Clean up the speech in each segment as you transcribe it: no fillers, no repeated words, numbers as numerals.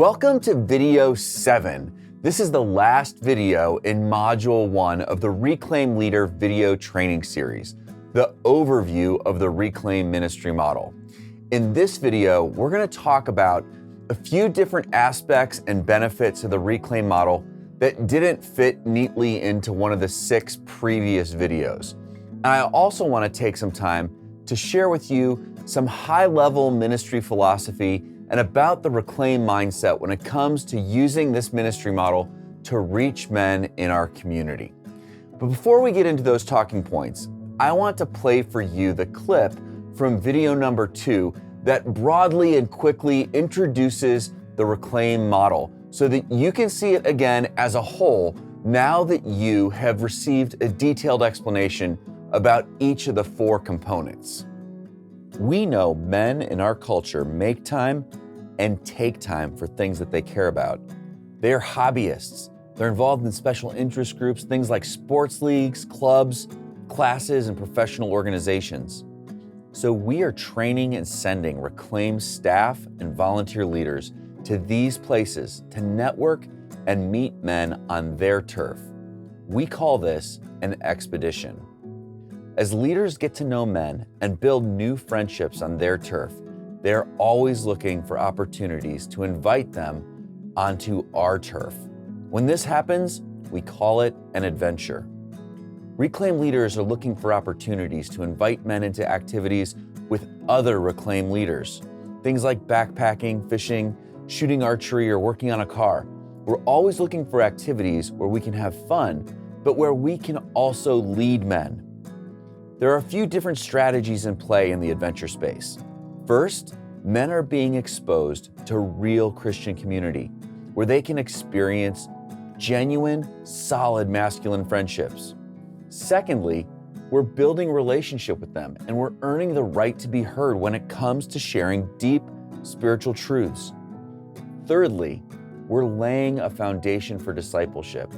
Welcome to video 7. This is the last video in module 1 of the Reclaim Leader video training series, the overview of the Reclaim ministry model. In this video, we're going to talk about a few different aspects and benefits of the Reclaim model that didn't fit neatly into one of the 6 previous videos. And I also want to take some time to share with you some high-level ministry philosophy and about the Reclaim mindset when it comes to using this ministry model to reach men in our community. But before we get into those talking points, I want to play for you the clip from video number 2 that broadly and quickly introduces the Reclaim model so that you can see it again as a whole now that you have received a detailed explanation about each of the 4 components. We know men in our culture make time and take time for things that they care about. They're hobbyists. They're involved in special interest groups, things like sports leagues, clubs, classes, and professional organizations. So we are training and sending Reclaim staff and volunteer leaders to these places to network and meet men on their turf. We call this an expedition. As leaders get to know men and build new friendships on their turf, they're always looking for opportunities to invite them onto our turf. When this happens, we call it an adventure. Reclaim leaders are looking for opportunities to invite men into activities with other Reclaim leaders. Things like backpacking, fishing, shooting archery, or working on a car. We're always looking for activities where we can have fun, but where we can also lead men. There are a few different strategies in play in the adventure space. First, men are being exposed to real Christian community where they can experience genuine, solid masculine friendships. Secondly, we're building relationship with them and we're earning the right to be heard when it comes to sharing deep spiritual truths. Thirdly, we're laying a foundation for discipleship.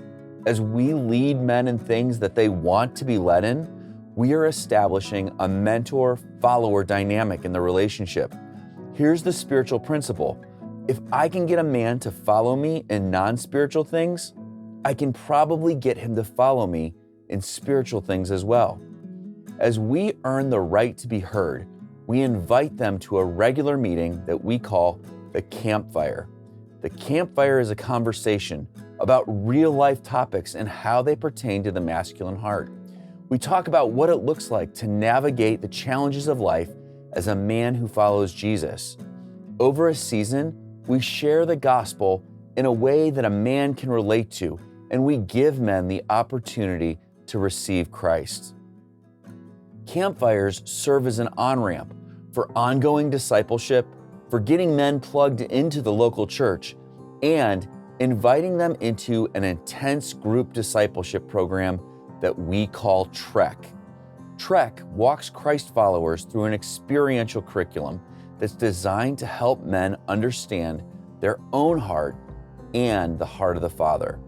As we lead men in things that they want to be led in, we are establishing a mentor-follower dynamic in the relationship. Here's the spiritual principle. If I can get a man to follow me in non-spiritual things, I can probably get him to follow me in spiritual things as well. As we earn the right to be heard, we invite them to a regular meeting that we call the campfire. The campfire is a conversation about real-life topics and how they pertain to the masculine heart. We talk about what it looks like to navigate the challenges of life as a man who follows Jesus. Over a season, we share the gospel in a way that a man can relate to, and we give men the opportunity to receive Christ. Campfires serve as an on-ramp for ongoing discipleship, for getting men plugged into the local church, and inviting them into an intense group discipleship program that we call Trek. Trek walks Christ followers through an experiential curriculum that's designed to help men understand their own heart and the heart of the Father.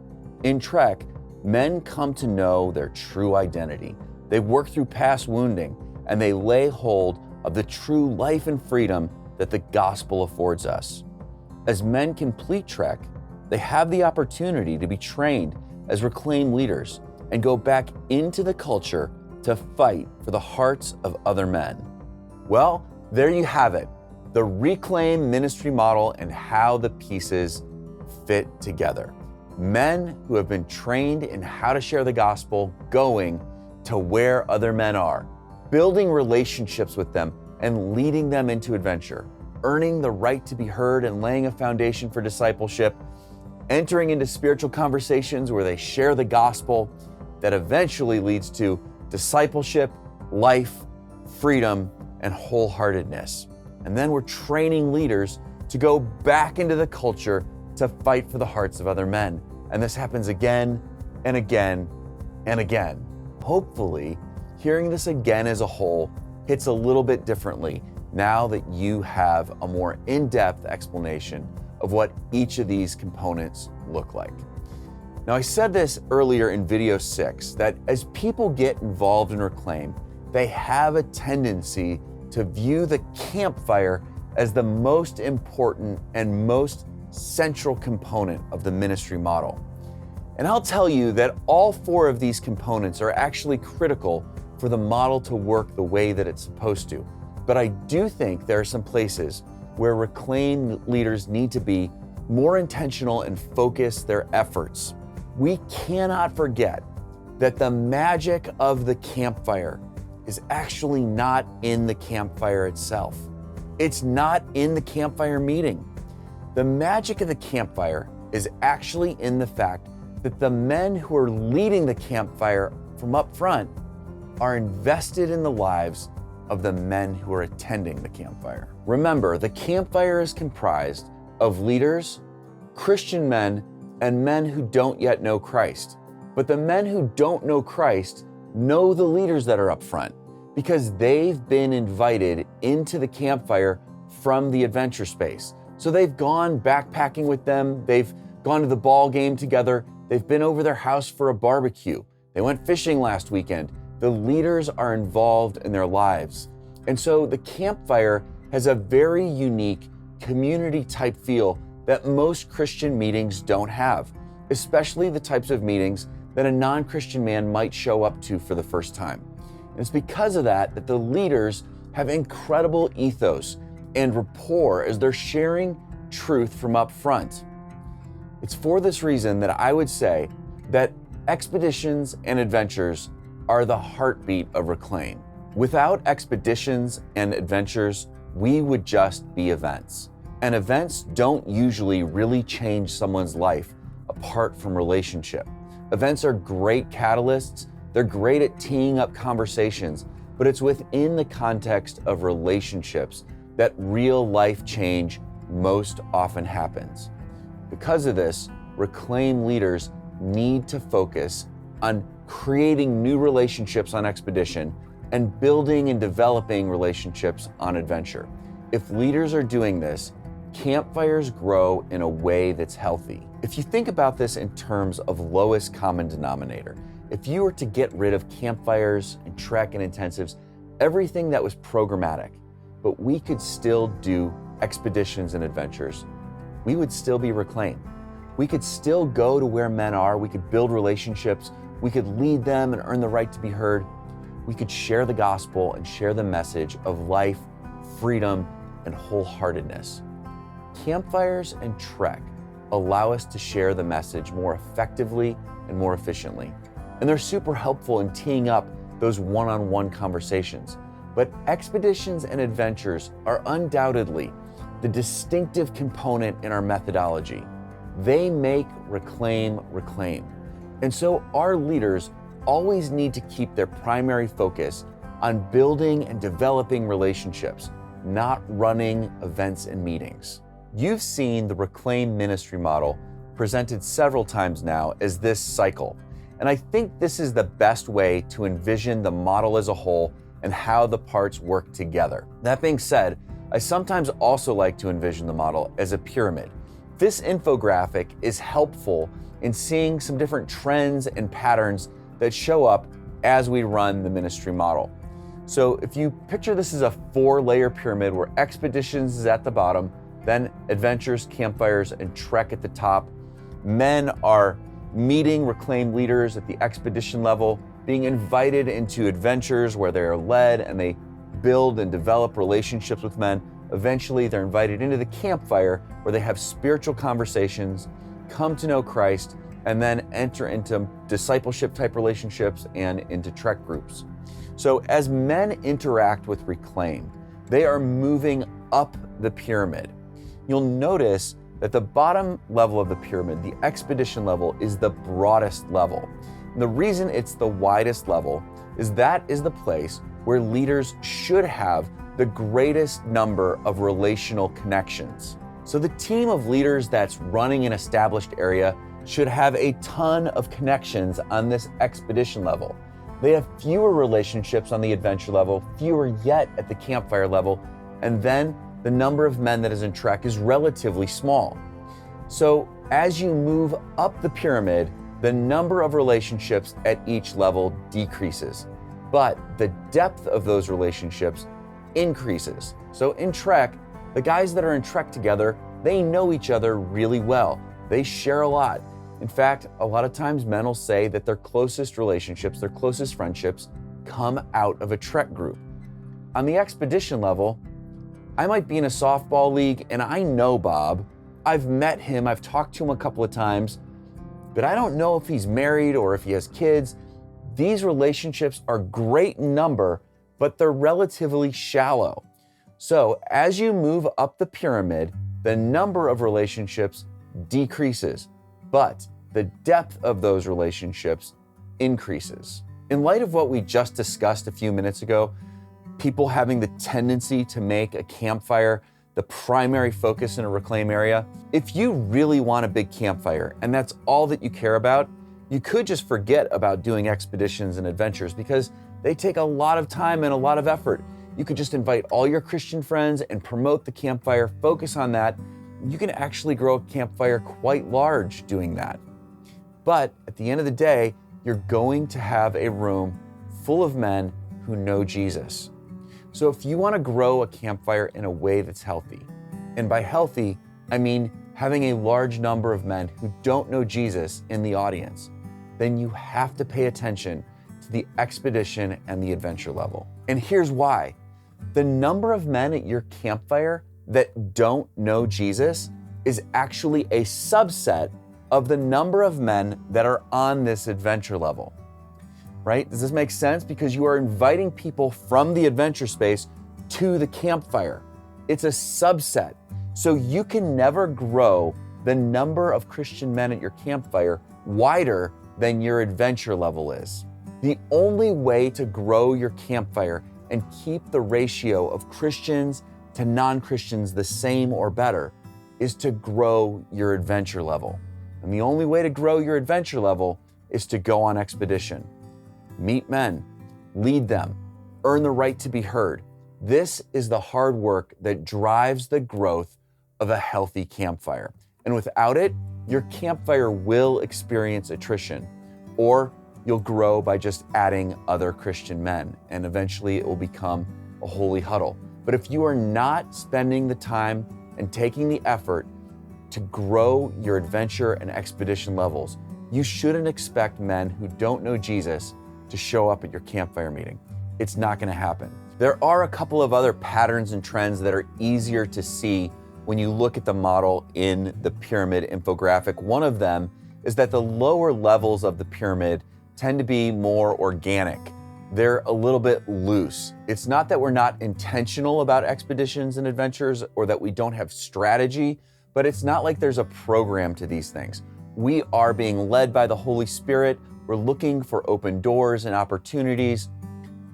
In Trek, men come to know their true identity. They work through past wounding, and they lay hold of the true life and freedom that the gospel affords us. As men complete Trek, they have the opportunity to be trained as Reclaim leaders and go back into the culture to fight for the hearts of other men. Well, there you have it, the Reclaim ministry model and how the pieces fit together. Men who have been trained in how to share the gospel going to where other men are, building relationships with them and leading them into adventure, earning the right to be heard and laying a foundation for discipleship, entering into spiritual conversations where they share the gospel that eventually leads to discipleship, life, freedom, and wholeheartedness. And then we're training leaders to go back into the culture to fight for the hearts of other men. And this happens again and again and again. Hopefully, hearing this again as a whole hits a little bit differently now that you have a more in-depth explanation of what each of these components look like. Now, I said this earlier in video 6, that as people get involved in Reclaim, they have a tendency to view the campfire as the most important and most central component of the ministry model. And I'll tell you that all 4 of these components are actually critical for the model to work the way that it's supposed to. But I do think there are some places where Reclaim leaders need to be more intentional and focus their efforts. We cannot forget that the magic of the campfire is actually not in the campfire itself. It's not in the campfire meeting. The magic of the campfire is actually in the fact that the men who are leading the campfire from up front are invested in the lives of the men who are attending the campfire. Remember, the campfire is comprised of leaders, Christian men, and men who don't yet know Christ. But the men who don't know Christ know the leaders that are up front because they've been invited into the campfire from the adventure space. So they've gone backpacking with them, they've gone to the ball game together, they've been over their house for a barbecue, they went fishing last weekend. The leaders are involved in their lives. And so the campfire has a very unique community type feel that most Christian meetings don't have, especially the types of meetings that a non-Christian man might show up to for the first time. And it's because of that the leaders have incredible ethos and rapport as they're sharing truth from up front. It's for this reason that I would say that expeditions and adventures are the heartbeat of Reclaim. Without expeditions and adventures, we would just be events. And events don't usually really change someone's life apart from relationship. Events are great catalysts, they're great at teeing up conversations, but it's within the context of relationships that real life change most often happens. Because of this, Reclaim leaders need to focus on creating new relationships on expedition and building and developing relationships on adventure. If leaders are doing this, campfires grow in a way that's healthy. If you think about this in terms of lowest common denominator, if you were to get rid of campfires and trek and intensives, everything that was programmatic, but we could still do expeditions and adventures, we would still be Reclaimed. We could still go to where men are, we could build relationships, we could lead them and earn the right to be heard. We could share the gospel and share the message of life, freedom, and wholeheartedness. Campfires and trek allow us to share the message more effectively and more efficiently. And they're super helpful in teeing up those one-on-one conversations. But expeditions and adventures are undoubtedly the distinctive component in our methodology. They make Reclaim. And so our leaders always need to keep their primary focus on building and developing relationships, not running events and meetings. You've seen the Reclaim ministry model presented several times now as this cycle, and I think this is the best way to envision the model as a whole and how the parts work together. That being said, I sometimes also like to envision the model as a pyramid. This infographic is helpful in seeing some different trends and patterns that show up as we run the ministry model. So if you picture this as a 4-layer pyramid where expeditions is at the bottom, then adventures, campfires, and trek at the top. Men are meeting Reclaim leaders at the expedition level, being invited into adventures where they are led and they build and develop relationships with men. Eventually, they're invited into the campfire where they have spiritual conversations, come to know Christ, and then enter into discipleship type relationships and into trek groups. So as men interact with Reclaim, they are moving up the pyramid. You'll notice that the bottom level of the pyramid, the expedition level, is the broadest level. And the reason it's the widest level is that is the place where leaders should have the greatest number of relational connections. So the team of leaders that's running an established area should have a ton of connections on this expedition level. They have fewer relationships on the adventure level, fewer yet at the campfire level, and then the number of men that is in trek is relatively small. So as you move up the pyramid, the number of relationships at each level decreases, but the depth of those relationships increases. So in trek, the guys that are in trek together They know each other really well. They share a lot. In fact, a lot of times men will say that their closest relationships, their closest friendships come out of a Trek group. On the expedition level, I might be in a softball league and I know Bob. I've met him, I've talked to him a couple of times, but I don't know if he's married or if he has kids. These relationships are great in number, but they're relatively shallow. So as you move up the pyramid, the number of relationships decreases, but the depth of those relationships increases. In light of what we just discussed a few minutes ago, people having the tendency to make a campfire the primary focus in a reclaim area, if you really want a big campfire and that's all that you care about, you could just forget about doing expeditions and adventures because they take a lot of time and a lot of effort. You could just invite all your Christian friends and promote the campfire, focus on that. You can actually grow a campfire quite large doing that. But at the end of the day, you're going to have a room full of men who know Jesus. So if you want to grow a campfire in a way that's healthy, and by healthy, I mean having a large number of men who don't know Jesus in the audience, then you have to pay attention to the expedition and the adventure level. And here's why. The number of men at your campfire that don't know Jesus is actually a subset of the number of men that are on this adventure level. Right? Does this make sense? Because you are inviting people from the adventure space to the campfire. It's a subset. So you can never grow the number of Christian men at your campfire wider than your adventure level is. The only way to grow your campfire and keep the ratio of Christians to non-Christians the same or better is to grow your adventure level. And the only way to grow your adventure level is to go on expedition. Meet men, lead them, earn the right to be heard. This is the hard work that drives the growth of a healthy campfire. And without it, your campfire will experience attrition, or you'll grow by just adding other Christian men, and eventually it will become a holy huddle. But if you are not spending the time and taking the effort to grow your adventure and expedition levels, you shouldn't expect men who don't know Jesus to show up at your campfire meeting. It's not going to happen. There are a couple of other patterns and trends that are easier to see when you look at the model in the pyramid infographic. One of them is that the lower levels of the pyramid tend to be more organic. They're a little bit loose. It's not that we're not intentional about expeditions and adventures or that we don't have strategy, but it's not like there's a program to these things. We are being led by the Holy Spirit. We're looking for open doors and opportunities.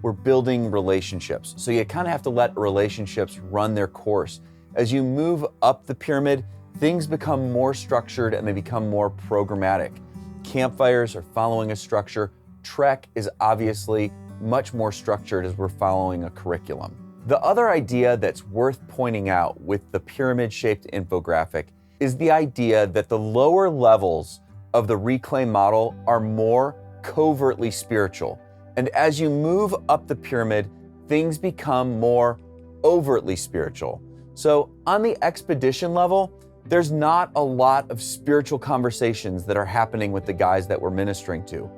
We're building relationships. So you kind of have to let relationships run their course. As you move up the pyramid, things become more structured and they become more programmatic. Campfires are following a structure. Trek is obviously much more structured as we're following a curriculum. The other idea that's worth pointing out with the pyramid-shaped infographic is the idea that the lower levels of the reclaim model are more covertly spiritual. And as you move up the pyramid, things become more overtly spiritual. So on the expedition level, there's not a lot of spiritual conversations that are happening with the guys that we're ministering to.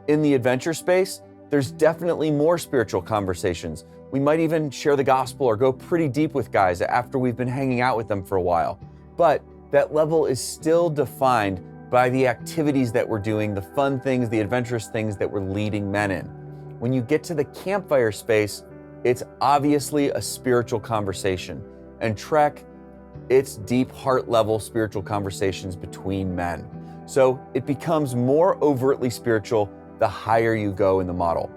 In the adventure space, there's definitely more spiritual conversations. We might even share the gospel or go pretty deep with guys after we've been hanging out with them for a while. But that level is still defined by the activities that we're doing, the fun things, the adventurous things that we're leading men in. When you get to the campfire space, it's obviously a spiritual conversation. And Trek, it's deep heart level spiritual conversations between men. So it becomes more overtly spiritual the higher you go in the model.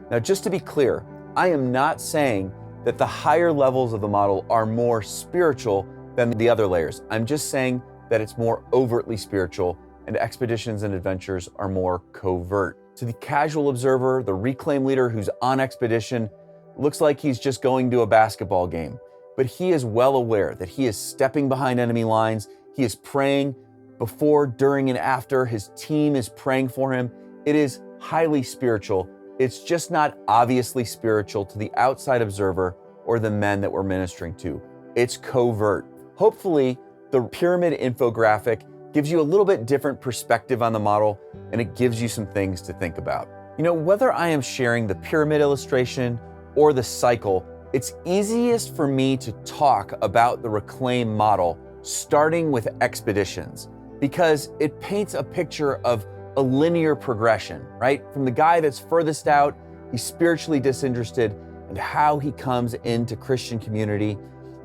Now, just to be clear, I am not saying that the higher levels of the model are more spiritual than the other layers. I'm just saying that it's more overtly spiritual and expeditions and adventures are more covert. To the casual observer, the reclaim leader who's on expedition looks like he's just going to a basketball game, but he is well aware that he is stepping behind enemy lines. He is praying before, during, and after. His team is praying for him. It is highly spiritual. It's just not obviously spiritual to the outside observer or the men that we're ministering to. It's covert. Hopefully, The pyramid infographic gives you a little bit different perspective on the model, and it gives you some things to think about. You know, whether I am sharing the pyramid illustration or the cycle, it's easiest for me to talk about the Reclaim model starting with expeditions, because it paints a picture of a linear progression, right? From the guy that's furthest out, he's spiritually disinterested, and how he comes into Christian community.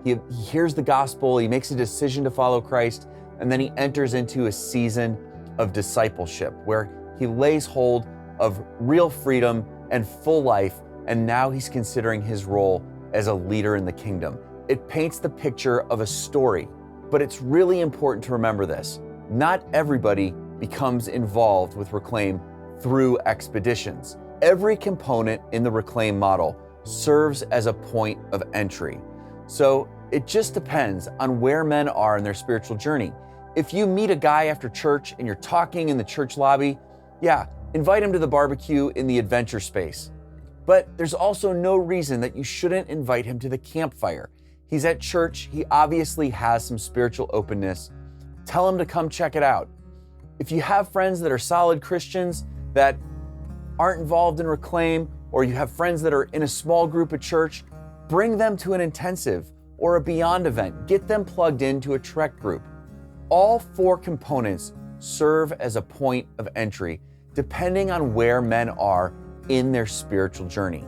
He hears the gospel, he makes a decision to follow Christ, and then he enters into a season of discipleship where he lays hold of real freedom and full life, and now he's considering his role as a leader in the kingdom. It paints the picture of a story, but it's really important to remember this. Not everybody becomes involved with Reclaim through expeditions. Every component in the Reclaim model serves as a point of entry. So it just depends on where men are in their spiritual journey. If you meet a guy after church and you're talking in the church lobby, yeah, invite him to the barbecue in the adventure space. But there's also no reason that you shouldn't invite him to the campfire. He's at church, he obviously has some spiritual openness. Tell him to come check it out. If you have friends that are solid Christians that aren't involved in Reclaim, or you have friends that are in a small group at church, bring them to an intensive or a Beyond event. Get them plugged into a Trek group. All 4 components serve as a point of entry, depending on where men are in their spiritual journey.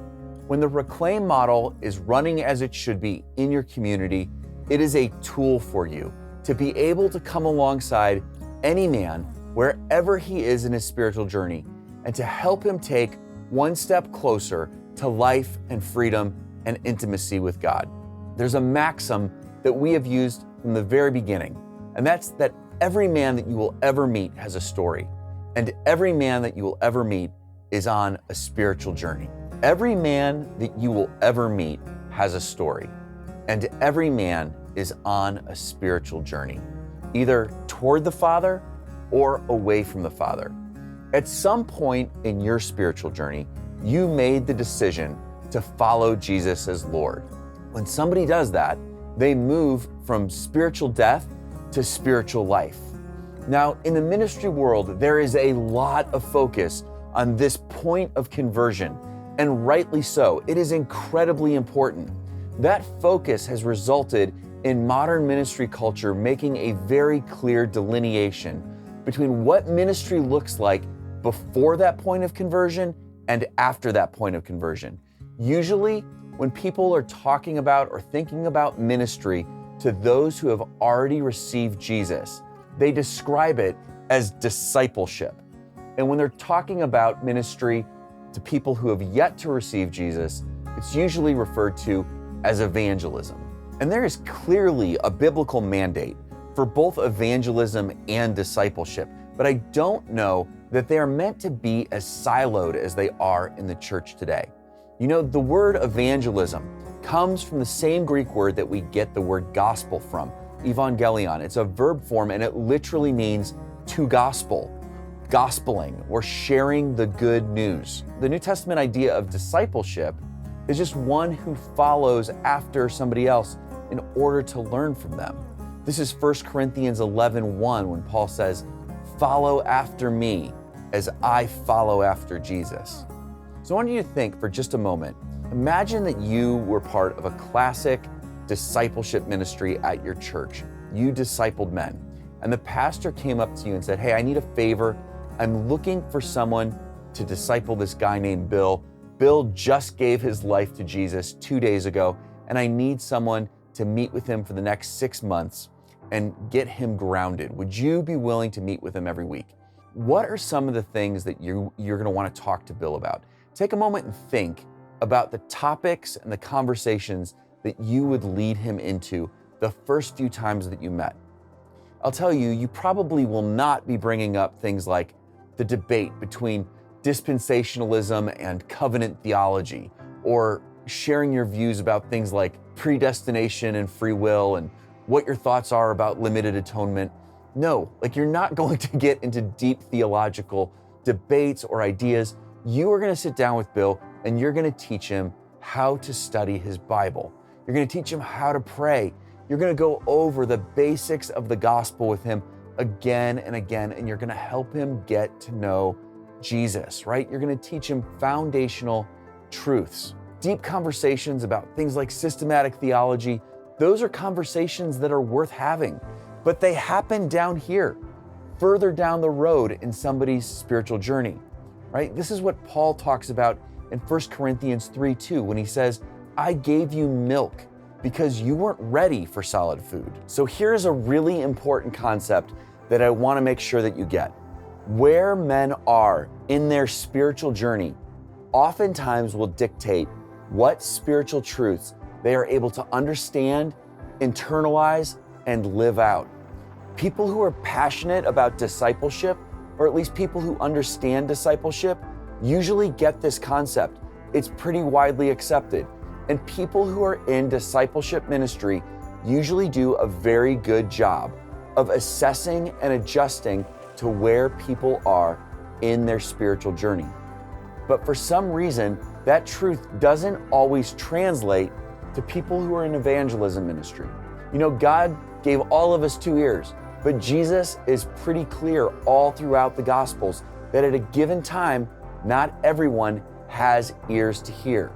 When the Reclaim model is running as it should be in your community, it is a tool for you to be able to come alongside any man wherever he is in his spiritual journey, and to help him take one step closer to life and freedom and intimacy with God. There's a maxim that we have used from the very beginning, and that's that every man that you will ever meet has a story, and every man that you will ever meet is on a spiritual journey. Every man that you will ever meet has a story, and every man is on a spiritual journey, either toward the Father or away from the Father. At some point in your spiritual journey, you made the decision to follow Jesus as Lord. When somebody does that, they move from spiritual death to spiritual life. Now, in the ministry world, there is a lot of focus on this point of conversion, and rightly so. It is incredibly important. That focus has resulted in modern ministry culture making a very clear delineation between what ministry looks like before that point of conversion and after that point of conversion. Usually, when people are talking about or thinking about ministry to those who have already received Jesus, they describe it as discipleship. And when they're talking about ministry to people who have yet to receive Jesus, it's usually referred to as evangelism. And there is clearly a biblical mandate for both evangelism and discipleship, but I don't know that they are meant to be as siloed as they are in the church today. You know, the word evangelism comes from the same Greek word that we get the word gospel from, evangelion. It's a verb form, and it literally means to gospel, gospeling, or sharing the good news. The New Testament idea of discipleship is just one who follows after somebody else in order to learn from them. This is 1 Corinthians 11:1 when Paul says, "Follow after me as I follow after Jesus." So I want you to think for just a moment. Imagine that you were part of a classic discipleship ministry at your church. You discipled men, and the pastor came up to you and said, "Hey, I need a favor. I'm looking for someone to disciple this guy named Bill. Bill just gave his life to Jesus 2 days ago, and I need someone to meet with him for the next 6 months and get him grounded. Would you be willing to meet with him every week?" What are some of the things that you're going to want to talk to Bill about? Take a moment and think about the topics and the conversations that you would lead him into the first few times that you met. I'll tell you, you probably will not be bringing up things like the debate between dispensationalism and covenant theology, or sharing your views about things like predestination and free will and what your thoughts are about limited atonement. No, you're not going to get into deep theological debates or ideas. You are going to sit down with Bill and you're going to teach him how to study his Bible. You're going to teach him how to pray. You're going to go over the basics of the gospel with him again and again, and you're going to help him get to know Jesus, right? You're going to teach him foundational truths. Deep conversations about things like systematic theology, those are conversations that are worth having, but they happen down here, further down the road in somebody's spiritual journey, right? This is what Paul talks about in 1 Corinthians 3:2 when he says, I gave you milk because you weren't ready for solid food. So here's a really important concept that I want to make sure that you get. Where men are in their spiritual journey oftentimes will dictate what spiritual truths they are able to understand, internalize, and live out. People who are passionate about discipleship, or at least people who understand discipleship, usually get this concept. It's pretty widely accepted. And people who are in discipleship ministry usually do a very good job of assessing and adjusting to where people are in their spiritual journey. But for some reason, that truth doesn't always translate to people who are in evangelism ministry. You know, God gave all of us 2 ears, but Jesus is pretty clear all throughout the Gospels that at a given time, not everyone has ears to hear.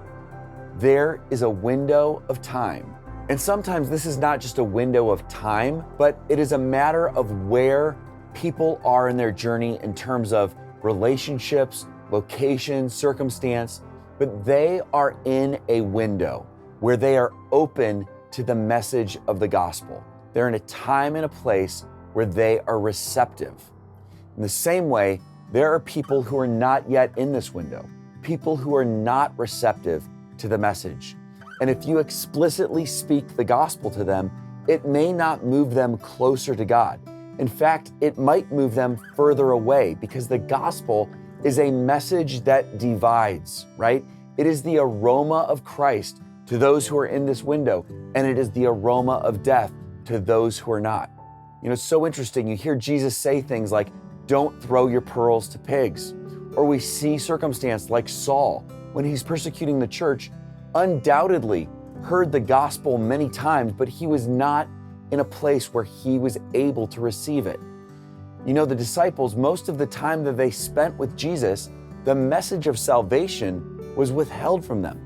There is a window of time. And sometimes this is not just a window of time, but it is a matter of where people are in their journey in terms of relationships, location, circumstance, but they are in a window where they are open to the message of the gospel. They're in a time and a place where they are receptive. In the same way, there are people who are not yet in this window, people who are not receptive to the message. And if you explicitly speak the gospel to them, it may not move them closer to God. In fact, it might move them further away because the gospel is a message that divides, right? It is the aroma of Christ to those who are in this window, and it is the aroma of death to those who are not. You know, it's so interesting. You hear Jesus say things like, don't throw your pearls to pigs. Or we see circumstance like Saul, when he's persecuting the church, undoubtedly heard the gospel many times, but he was not in a place where he was able to receive it. You know, the disciples, most of the time that they spent with Jesus, the message of salvation was withheld from them.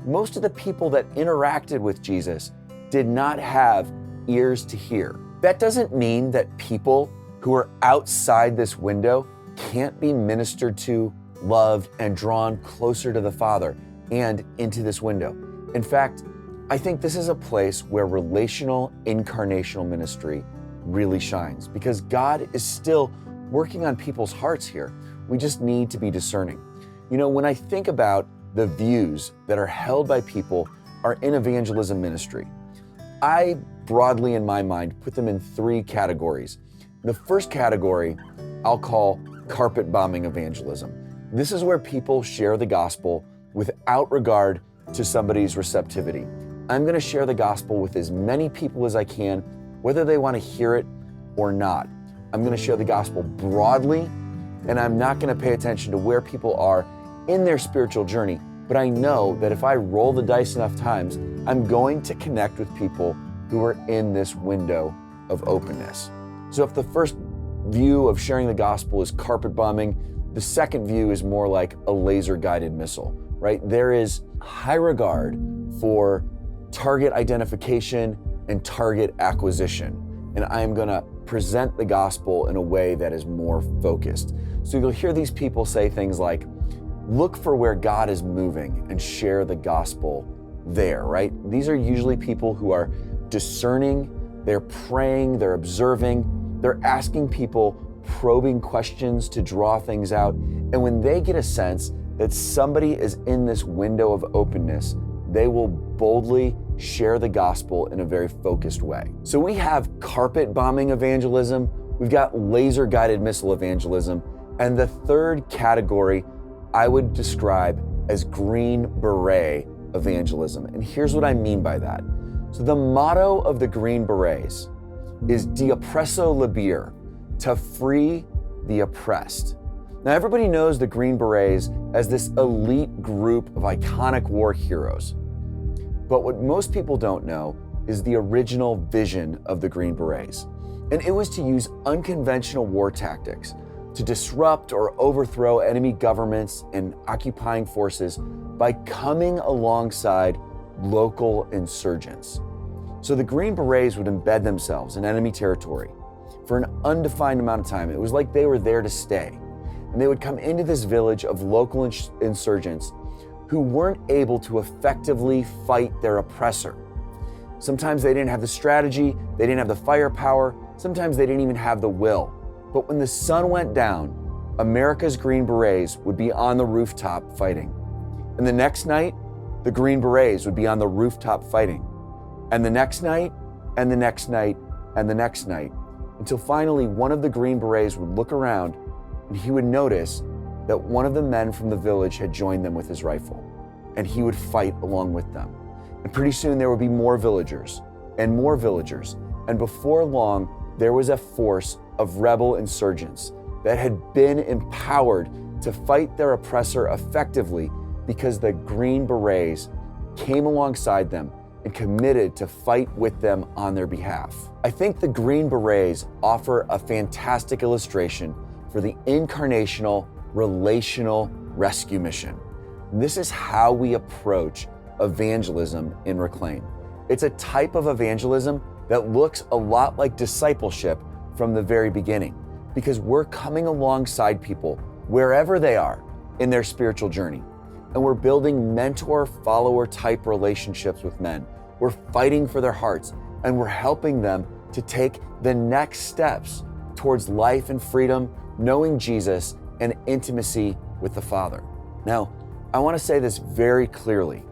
Most of the people that interacted with Jesus did not have ears to hear. That doesn't mean that people who are outside this window can't be ministered to, loved, and drawn closer to the Father and into this window. In fact, I think this is a place where relational incarnational ministry really shines because God is still working on people's hearts here. We just need to be discerning. You know, when I think about the views that are held by people are in evangelism ministry, I broadly in my mind put them in 3 categories. The first category I'll call carpet bombing evangelism. This is where people share the gospel without regard to somebody's receptivity. I'm going to share the gospel with as many people as I can, whether they want to hear it or not. I'm going to share the gospel broadly, and I'm not going to pay attention to where people are in their spiritual journey. But I know that if I roll the dice enough times, I'm going to connect with people who are in this window of openness. So if the first view of sharing the gospel is carpet bombing, the second view is more like a laser-guided missile, right? There is high regard for target identification and target acquisition. And I am going to present the gospel in a way that is more focused. So you'll hear these people say things like, look for where God is moving and share the gospel there, right? These are usually people who are discerning, they're praying, they're observing, they're asking people probing questions to draw things out. And when they get a sense that somebody is in this window of openness, they will boldly share the gospel in a very focused way. So we have carpet bombing evangelism, we've got laser guided missile evangelism, and the third category I would describe as green beret evangelism. And here's what I mean by that. So the motto of the Green Berets is De Oppresso Libere, to free the oppressed. Now everybody knows the Green Berets as this elite group of iconic war heroes. But what most people don't know is the original vision of the Green Berets. And it was to use unconventional war tactics to disrupt or overthrow enemy governments and occupying forces by coming alongside local insurgents. So the Green Berets would embed themselves in enemy territory for an undefined amount of time. It was like they were there to stay. And they would come into this village of local insurgents who weren't able to effectively fight their oppressor. Sometimes they didn't have the strategy, they didn't have the firepower, sometimes they didn't even have the will. But when the sun went down, America's Green Berets would be on the rooftop fighting. And the next night, the Green Berets would be on the rooftop fighting. And the next night, and the next night, and the next night, until finally one of the Green Berets would look around and he would notice that one of the men from the village had joined them with his rifle, and he would fight along with them. And pretty soon there would be more villagers, and before long, there was a force of rebel insurgents that had been empowered to fight their oppressor effectively because the Green Berets came alongside them and committed to fight with them on their behalf. I think the Green Berets offer a fantastic illustration for the incarnational, relational rescue mission. This is how we approach evangelism in Reclaim. It's a type of evangelism that looks a lot like discipleship from the very beginning, because we're coming alongside people wherever they are in their spiritual journey. And we're building mentor-follower type relationships with men. We're fighting for their hearts, and we're helping them to take the next steps towards life and freedom, knowing Jesus, and intimacy with the Father. Now, I want to say this very clearly.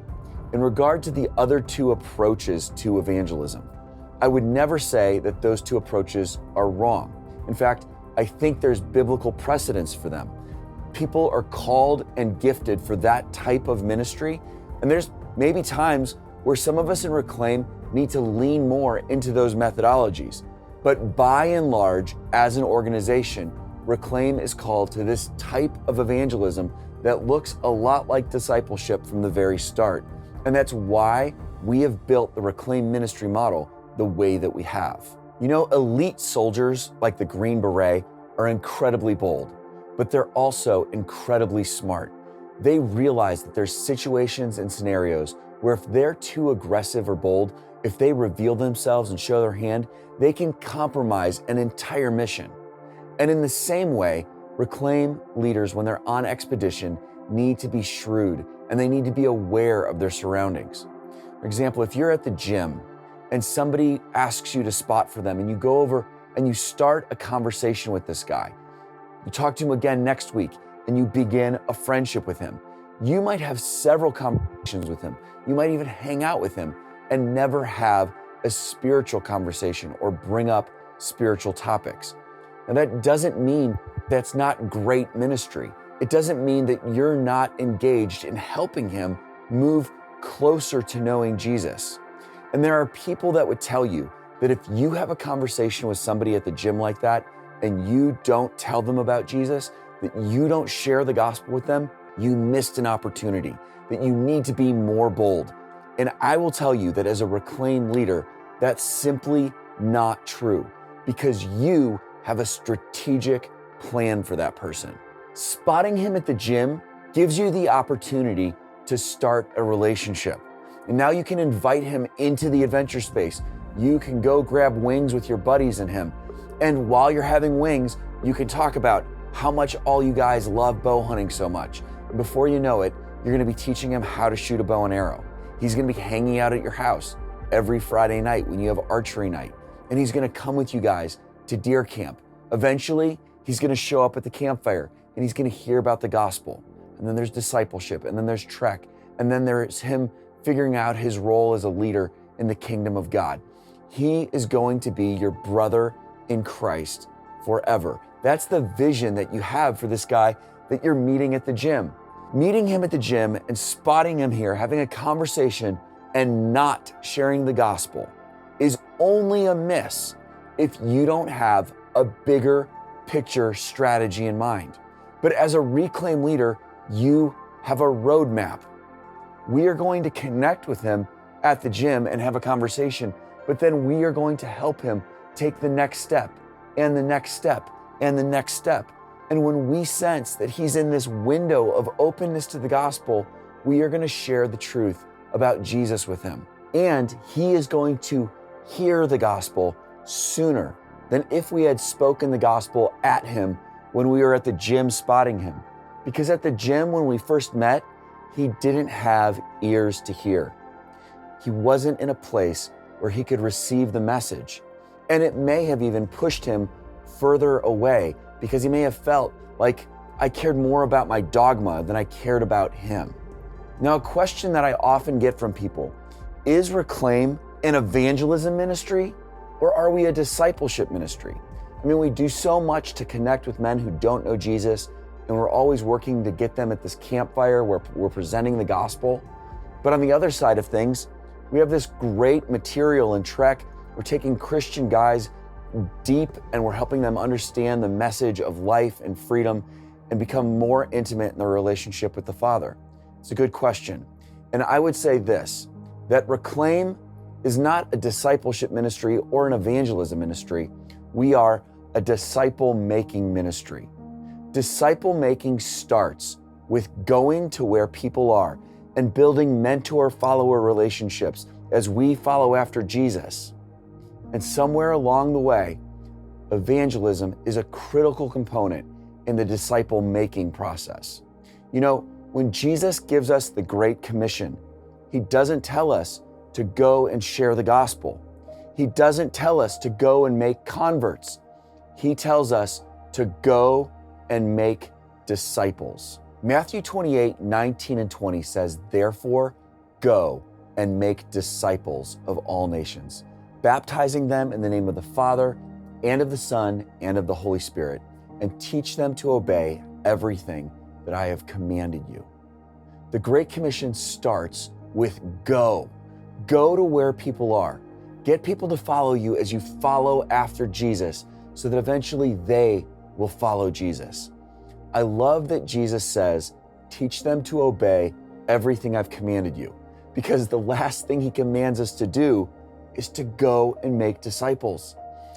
In regard to the other two approaches to evangelism, I would never say that those two approaches are wrong. In fact, I think there's biblical precedence for them. People are called and gifted for that type of ministry, and there's maybe times where some of us in Reclaim need to lean more into those methodologies. But by and large, as an organization, Reclaim is called to this type of evangelism that looks a lot like discipleship from the very start. And that's why we have built the Reclaim ministry model the way that we have. You know, elite soldiers like the Green Beret are incredibly bold, but they're also incredibly smart. They realize that there's situations and scenarios where if they're too aggressive or bold, if they reveal themselves and show their hand, they can compromise an entire mission. And in the same way, Reclaim leaders, when they're on expedition, need to be shrewd and they need to be aware of their surroundings. For example, if you're at the gym and somebody asks you to spot for them and you go over and you start a conversation with this guy, you talk to him again next week and you begin a friendship with him. You might have several conversations with him. You might even hang out with him and never have a spiritual conversation or bring up spiritual topics. Now, that doesn't mean that's not great ministry. It doesn't mean that you're not engaged in helping him move closer to knowing Jesus. And there are people that would tell you that if you have a conversation with somebody at the gym like that and you don't tell them about Jesus, that you don't share the gospel with them, you missed an opportunity, that you need to be more bold. And I will tell you that as a Reclaim leader, that's simply not true, because you have a strategic plan for that person. Spotting him at the gym gives you the opportunity to start a relationship. And now you can invite him into the adventure space. You can go grab wings with your buddies and him. And while you're having wings, you can talk about how much all you guys love bow hunting so much. And before you know it, you're gonna be teaching him how to shoot a bow and arrow. He's gonna be hanging out at your house every Friday night when you have archery night. And he's gonna come with you guys to deer camp. Eventually, he's gonna show up at the campfire and he's gonna hear about the gospel. And then there's discipleship, and then there's trek, and then there's him figuring out his role as a leader in the kingdom of God. He is going to be your brother in Christ forever. That's the vision that you have for this guy that you're meeting at the gym. Meeting him at the gym and spotting him here, having a conversation and not sharing the gospel is only a miss if you don't have a bigger picture strategy in mind. But as a Reclaim leader, you have a roadmap. We are going to connect with him at the gym and have a conversation, but then we are going to help him take the next step and the next step and the next step. And when we sense that he's in this window of openness to the gospel, we are going to share the truth about Jesus with him. And he is going to hear the gospel sooner than if we had spoken the gospel at him when we were at the gym spotting him. Because at the gym when we first met, he didn't have ears to hear. He wasn't in a place where he could receive the message. And it may have even pushed him further away because he may have felt like I cared more about my dogma than I cared about him. Now, a question that I often get from people, is Reclaim an evangelism ministry or are we a discipleship ministry? I mean, we do so much to connect with men who don't know Jesus, and we're always working to get them at this campfire where we're presenting the gospel. But on the other side of things, we have this great material and Trek. We're taking Christian guys deep and we're helping them understand the message of life and freedom and become more intimate in their relationship with the Father. It's a good question. And I would say this, that Reclaim is not a discipleship ministry or an evangelism ministry. We are a disciple-making ministry. Disciple-making starts with going to where people are and building mentor-follower relationships as we follow after Jesus. And somewhere along the way, evangelism is a critical component in the disciple-making process. You know, when Jesus gives us the Great Commission, he doesn't tell us to go and share the gospel. He doesn't tell us to go and make converts. He tells us to go and make disciples. Matthew 28:19-20 says, "Therefore, go and make disciples of all nations, baptizing them in the name of the Father and of the Son and of the Holy Spirit, and teach them to obey everything that I have commanded you." The Great Commission starts with go. Go to where people are. Get people to follow you as you follow after Jesus so that eventually they will follow Jesus. I love that Jesus says, teach them to obey everything I've commanded you, because the last thing he commands us to do is to go and make disciples.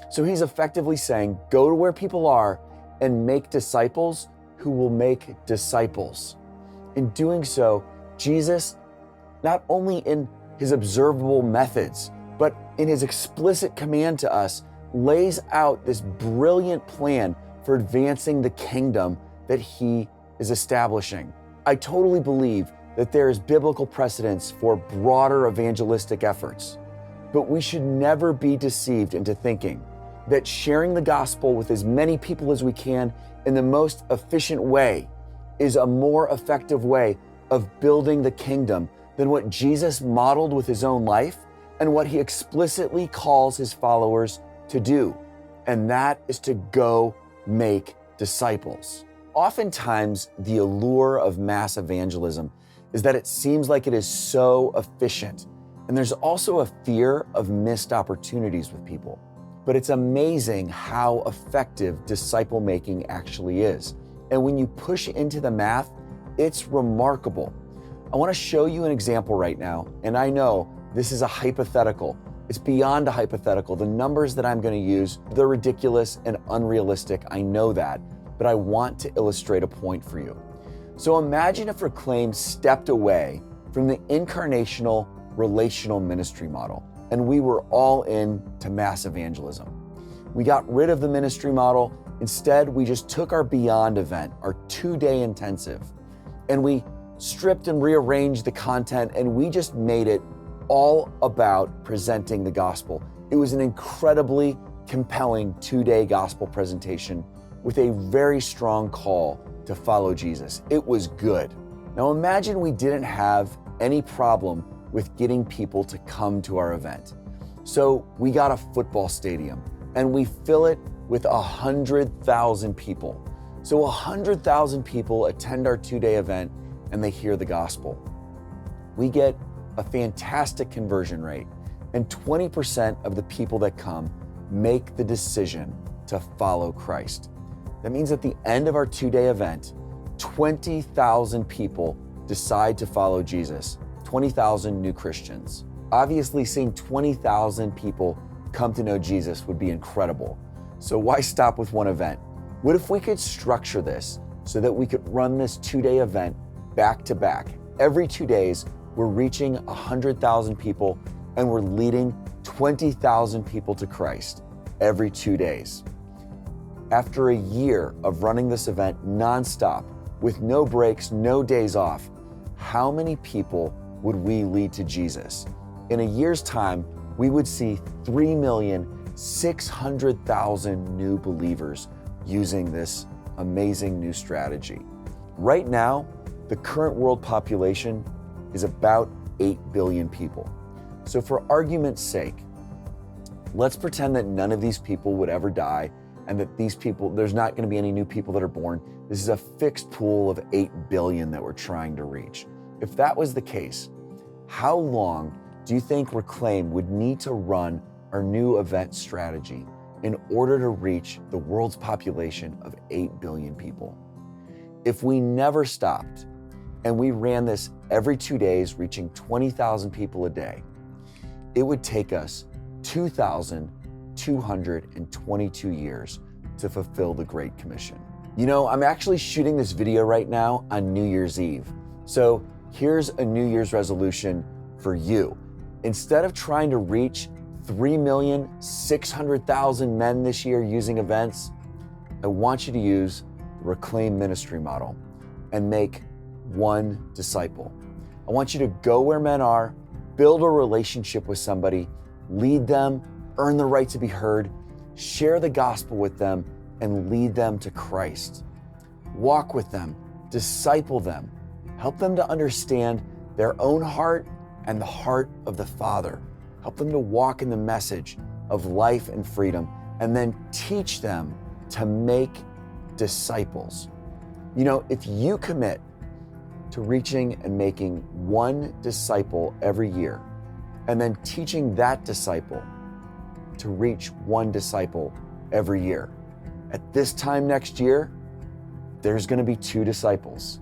So he's effectively saying, go to where people are and make disciples who will make disciples. In doing so, Jesus, not only in his observable methods, but in his explicit command to us, lays out this brilliant plan for advancing the kingdom that he is establishing. I totally believe that there is biblical precedence for broader evangelistic efforts, but we should never be deceived into thinking that sharing the gospel with as many people as we can in the most efficient way is a more effective way of building the kingdom than what Jesus modeled with his own life and what he explicitly calls his followers to do, and that is to go make disciples. Oftentimes, the allure of mass evangelism is that it seems like it is so efficient, and there's also a fear of missed opportunities with people. But it's amazing how effective disciple making actually is. And when you push into the math, it's remarkable. I want to show you an example right now, and I know this is a hypothetical. It's beyond a hypothetical. The numbers that I'm going to use, they're ridiculous and unrealistic. I know that, but I want to illustrate a point for you. So imagine if Reclaim stepped away from the incarnational relational ministry model and we were all in to mass evangelism. We got rid of the ministry model. Instead, we just took our Beyond event, our 2-day intensive, and we stripped and rearranged the content, and we just made it all about presenting the gospel. It was an incredibly compelling 2-day gospel presentation with a very strong call to follow Jesus. It was good. Now imagine we didn't have any problem with getting people to come to our event. So we got a football stadium and we fill it with 100,000 people. So 100,000 people attend our 2-day event and they hear the gospel. We get a fantastic conversion rate, and 20% of the people that come make the decision to follow Christ. That means at the end of our 2-day event, 20,000 people decide to follow Jesus, 20,000 new Christians. Obviously, seeing 20,000 people come to know Jesus would be incredible. So why stop with one event? What if we could structure this so that we could run this 2-day event back to back? Every 2 days, we're reaching 100,000 people and we're leading 20,000 people to Christ every 2 days. After a year of running this event nonstop, with no breaks, no days off, how many people would we lead to Jesus? In a year's time, we would see 3,600,000 new believers using this amazing new strategy. Right now, the current world population is about 8 billion people. So for argument's sake, let's pretend that none of these people would ever die and that there's not going to be any new people that are born. This is a fixed pool of 8 billion that we're trying to reach. If that was the case, how long do you think Reclaim would need to run our new event strategy in order to reach the world's population of 8 billion people? If we never stopped and we ran this every 2 days, reaching 20,000 people a day, it would take us 2,222 years to fulfill the Great Commission. You know, I'm actually shooting this video right now on New Year's Eve. So here's a New Year's resolution for you. Instead of trying to reach 3,600,000 men this year using events, I want you to use the Reclaim ministry model and make one disciple. I want you to go where men are, build a relationship with somebody, lead them, earn the right to be heard, share the gospel with them, and lead them to Christ. Walk with them, disciple them, help them to understand their own heart and the heart of the Father. Help them to walk in the message of life and freedom, and then teach them to make disciples. You know, if you commit to reaching and making one disciple every year, and then teaching that disciple to reach one disciple every year, at this time next year, there's going to be 2 disciples,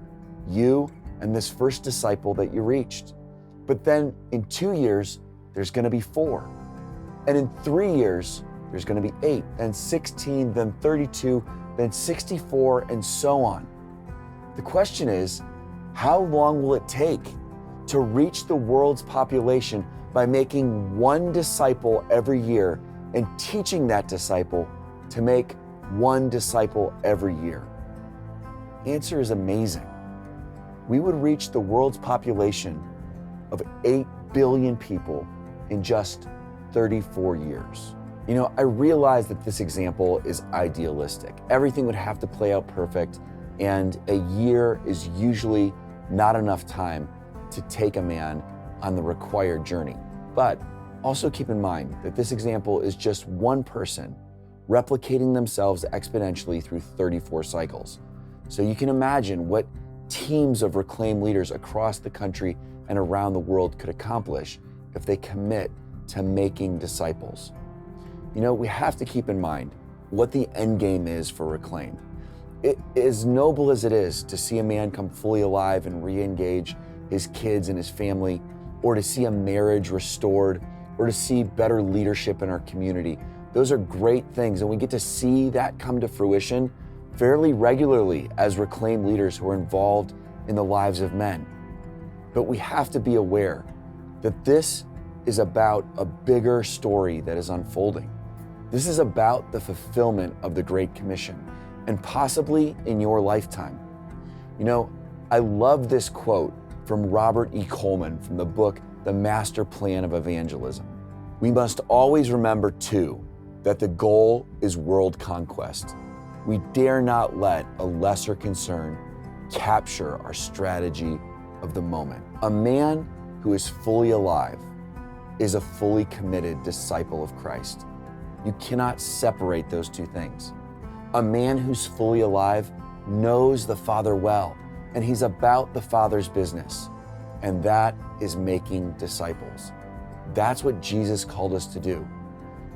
you and this first disciple that you reached. But then in 2 years, there's going to be 4. And in 3 years, there's going to be 8, then 16, then 32, then 64, and so on. The question is, how long will it take to reach the world's population by making one disciple every year and teaching that disciple to make one disciple every year? The answer is amazing. We would reach the world's population of 8 billion people in just 34 years. You know, I realize that this example is idealistic. Everything would have to play out perfect, and a year is usually not enough time to take a man on the required journey. But also keep in mind that this example is just one person replicating themselves exponentially through 34 cycles. So you can imagine what teams of Reclaim leaders across the country and around the world could accomplish if they commit to making disciples. You know, we have to keep in mind what the end game is for Reclaim. It, as noble as it is to see a man come fully alive and re-engage his kids and his family, or to see a marriage restored, or to see better leadership in our community, those are great things, and we get to see that come to fruition fairly regularly as Reclaim leaders who are involved in the lives of men. But we have to be aware that this is about a bigger story that is unfolding. This is about the fulfillment of the Great Commission, and possibly in your lifetime. You know, I love this quote from Robert E. Coleman from the book, The Master Plan of Evangelism. We must always remember, too, that the goal is world conquest. We dare not let a lesser concern capture our strategy of the moment. A man who is fully alive is a fully committed disciple of Christ. You cannot separate those two things. A man who's fully alive knows the Father well, and he's about the Father's business, and that is making disciples. That's what Jesus called us to do.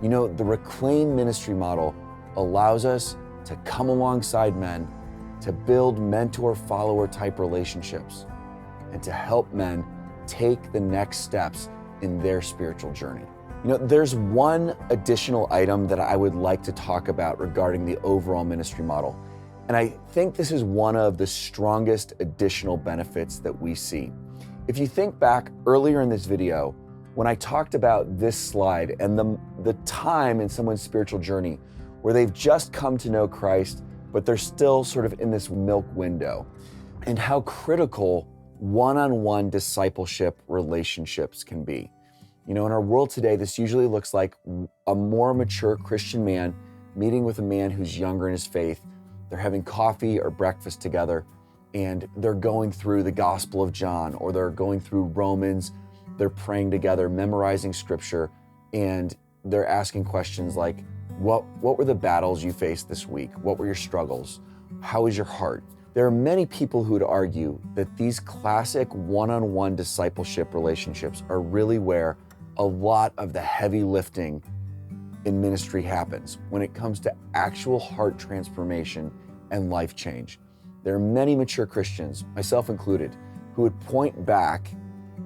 You know, the Reclaim ministry model allows us to come alongside men, to build mentor-follower type relationships, and to help men take the next steps in their spiritual journey. There's one additional item that I would like to talk about regarding the overall ministry model. And I think this is one of the strongest additional benefits that we see. If you think back earlier in this video, when I talked about this slide and the time in someone's spiritual journey where they've just come to know Christ, but they're still sort of in this milk window, and how critical one-on-one discipleship relationships can be. In our world today, this usually looks like a more mature Christian man meeting with a man who's younger in his faith. They're having coffee or breakfast together, and they're going through the Gospel of John, or they're going through Romans. They're praying together, memorizing scripture, and they're asking questions like, what were the battles you faced this week? What were your struggles? How is your heart? There are many people who would argue that these classic one-on-one discipleship relationships are really where a lot of the heavy lifting in ministry happens when it comes to actual heart transformation and life change. There are many mature Christians, myself included, who would point back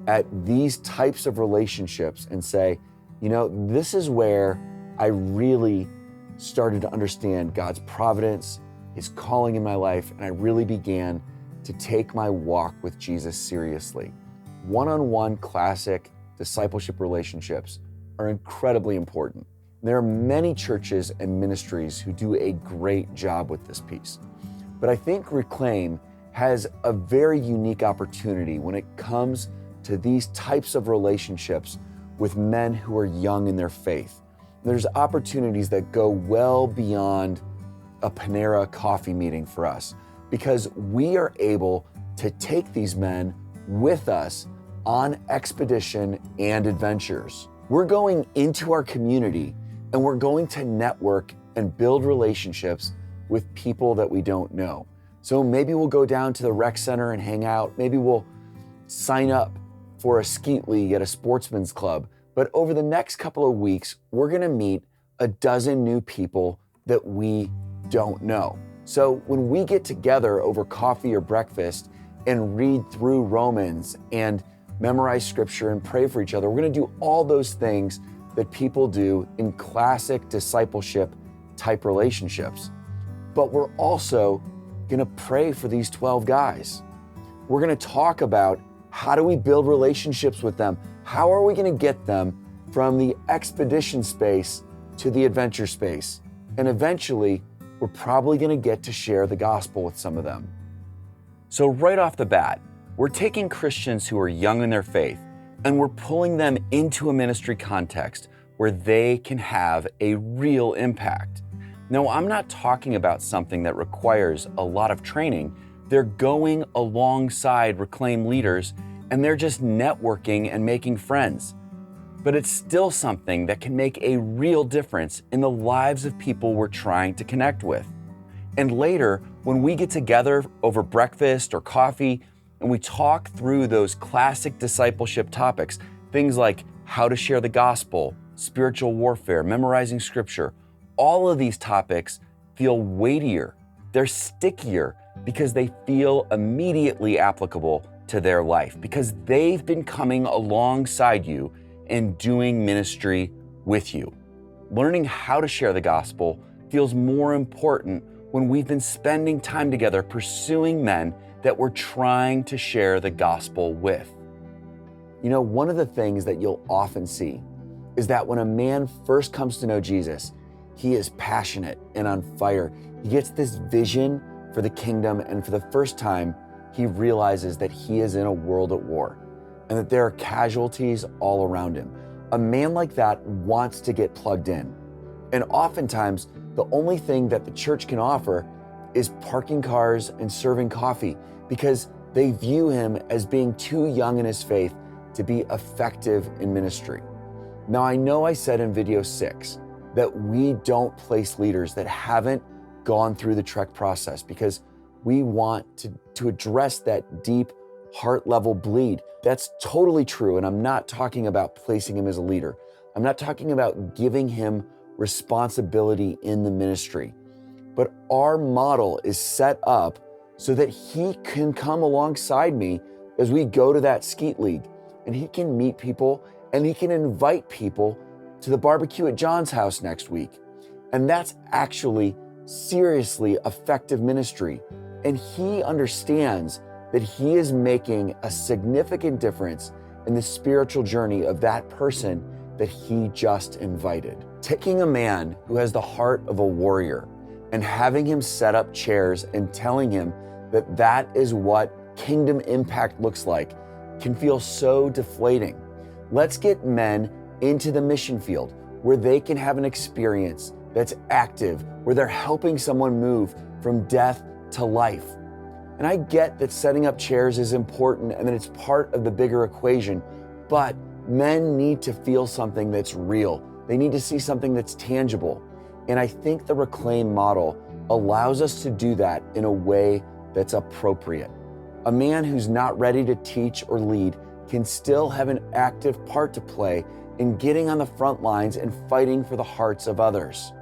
at these types of relationships and say, this is where I really started to understand God's providence, His calling in my life, and I really began to take my walk with Jesus seriously. One-on-one classic discipleship relationships are incredibly important. There are many churches and ministries who do a great job with this piece. But I think Reclaim has a very unique opportunity when it comes to these types of relationships with men who are young in their faith. There's opportunities that go well beyond a Panera coffee meeting for us, because we are able to take these men with us on expedition and adventures. We're going into our community and we're going to network and build relationships with people that we don't know. So maybe we'll go down to the rec center and hang out. Maybe we'll sign up for a skeet league at a sportsman's club. But over the next couple of weeks, we're gonna meet a dozen new people that we don't know. So when we get together over coffee or breakfast and read through Romans and memorize scripture and pray for each other, we're gonna do all those things that people do in classic discipleship type relationships. But we're also gonna pray for these 12 guys. We're gonna talk about how do we build relationships with them? How are we gonna get them from the expedition space to the adventure space? And eventually, we're probably gonna get to share the gospel with some of them. So right off the bat, we're taking Christians who are young in their faith and we're pulling them into a ministry context where they can have a real impact. Now, I'm not talking about something that requires a lot of training. They're going alongside Reclaim leaders and they're just networking and making friends. But it's still something that can make a real difference in the lives of people we're trying to connect with. And later, when we get together over breakfast or coffee and we talk through those classic discipleship topics, things like how to share the gospel, spiritual warfare, memorizing scripture, all of these topics feel weightier. They're stickier because they feel immediately applicable to their life, because they've been coming alongside you and doing ministry with you. Learning how to share the gospel feels more important when we've been spending time together pursuing men that we're trying to share the gospel with. One of the things that you'll often see is that when a man first comes to know Jesus, he is passionate and on fire. He gets this vision for the kingdom, and for the first time, he realizes that he is in a world at war and that there are casualties all around him. A man like that wants to get plugged in. And oftentimes, the only thing that the church can offer is parking cars and serving coffee, because they view him as being too young in his faith to be effective in ministry. Now, I know I said in video 6 that we don't place leaders that haven't gone through the Trek process, because we want to address that deep heart level bleed. That's totally true. And I'm not talking about placing him as a leader. I'm not talking about giving him responsibility in the ministry. But our model is set up so that he can come alongside me as we go to that skeet league, and he can meet people and he can invite people to the barbecue at John's house next week. And that's actually seriously effective ministry. And he understands that he is making a significant difference in the spiritual journey of that person that he just invited. Taking a man who has the heart of a warrior and having him set up chairs and telling him that that is what kingdom impact looks like can feel so deflating. Let's get men into the mission field where they can have an experience that's active, where they're helping someone move from death to life. And I get that setting up chairs is important and that it's part of the bigger equation, but men need to feel something that's real. They need to see something that's tangible. And I think the Reclaim model allows us to do that in a way that's appropriate. A man who's not ready to teach or lead can still have an active part to play in getting on the front lines and fighting for the hearts of others.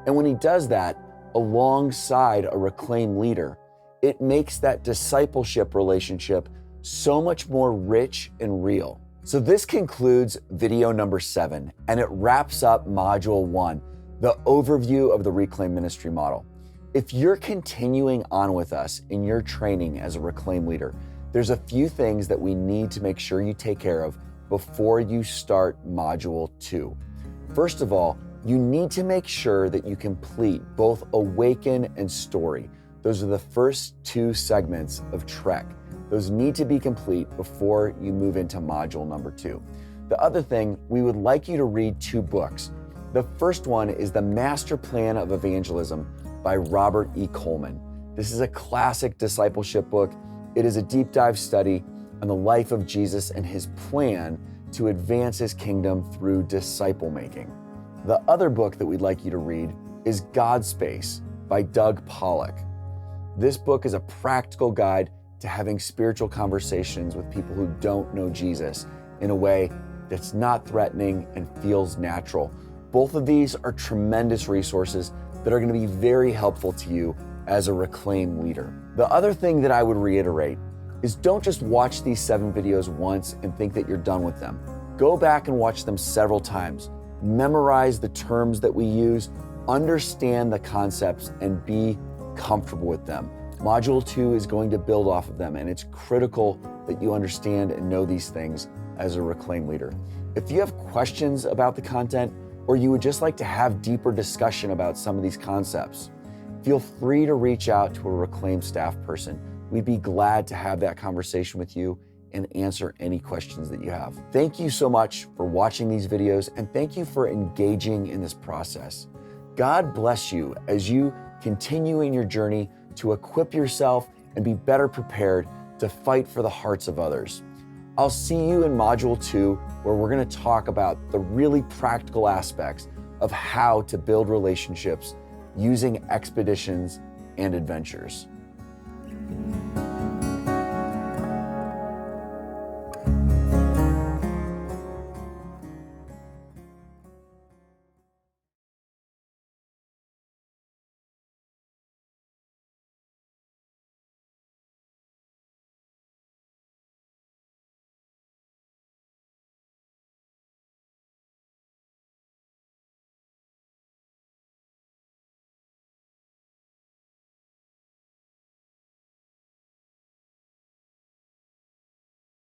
And when he does that alongside a Reclaim leader, it makes that discipleship relationship so much more rich and real. So this concludes video number 7, and it wraps up module 1, the overview of the Reclaim ministry model. If you're continuing on with us in your training as a Reclaim leader, there's a few things that we need to make sure you take care of before you start module 2. First of all, you need to make sure that you complete both Awaken and Story. Those are the first 2 segments of Trek. Those need to be complete before you move into module number 2. The other thing, we would like you to read 2 books. The first one is The Master Plan of Evangelism by Robert E. Coleman. This is a classic discipleship book. It is a deep dive study on the life of Jesus and his plan to advance his kingdom through disciple making. The other book that we'd like you to read is God Space by Doug Pollock. This book is a practical guide to having spiritual conversations with people who don't know Jesus in a way that's not threatening and feels natural. Both of these are tremendous resources that are going to be very helpful to you as a Reclaim leader. The other thing that I would reiterate is don't just watch these 7 videos once and think that you're done with them. Go back and watch them several times. Memorize the terms that we use, understand the concepts, and be comfortable with them. Module 2 is going to build off of them, and it's critical that you understand and know these things as a Reclaim leader. If you have questions about the content, or you would just like to have deeper discussion about some of these concepts, feel free to reach out to a Reclaim staff person. We'd be glad to have that conversation with you and answer any questions that you have. Thank you so much for watching these videos, and thank you for engaging in this process. God bless you as you continue in your journey to equip yourself and be better prepared to fight for the hearts of others. I'll see you in module 2, where we're going to talk about the really practical aspects of how to build relationships using expeditions and adventures.